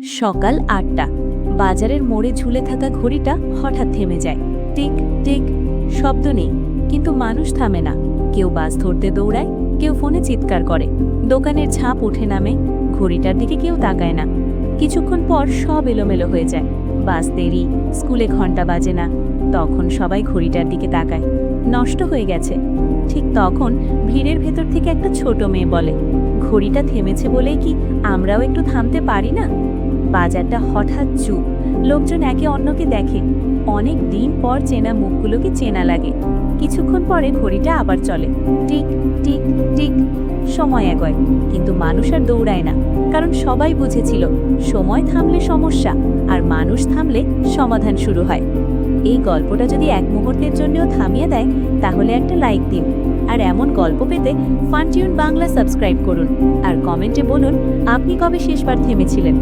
সকাল ৮টা। বাজারের মোড়ে ঝুলে থাকা ঘড়িটা হঠাৎ থেমে যায়। টিক টিক, শব্দ নেই, কিন্তু মানুষ থামে না। কেউ বাস ধরতে দৌড়ায়, কেউ ফোনে চিৎকার করে। দোকানের ঝাঁপ উঠে নামে, ঘড়িটার দিকে কেউ তাকায় না। কিছুক্ষণ পর সব এলোমেলো হয়ে যায়। বাস দেরি, স্কুলে ঘন্টা বাজে না। তখন সবাই ঘড়িটার দিকে তাকায়। নষ্ট হয়ে গেছে। ঠিক তখন ভিড়ের ভেতর থেকে একটা ছোট মেয়ে বলে, ঘড়িটা থেমেছে বলেই কি আমরাও একটু থামতে পারি না? বাজারটা হঠাৎ চুপ। লোকজন একে অন্যকে দেখে। অনেক দিন পর চেনা মুখগুলোকে চেনা লাগে। কিছুক্ষণ পরে ঘড়িটা আবার চলে। টিক টিক টিক, সময় এগোয়, কিন্তু মানুষ আর দৌড়ায় না। কারণ সবাই বুঝেছিল, সময় থামলে সমস্যা, আর মানুষ থামলে সমাধান শুরু হয়। এই গল্পটা যদি এক মুহূর্তের জন্যও থামিয়ে দেয়, তাহলে একটা লাইক দিন। আর এমন গল্প পেতে ফান টিউন বাংলা সাবস্ক্রাইব করুন। আর কমেন্টে বলুন, আপনি কবে শেষবার থেমেছিলেন।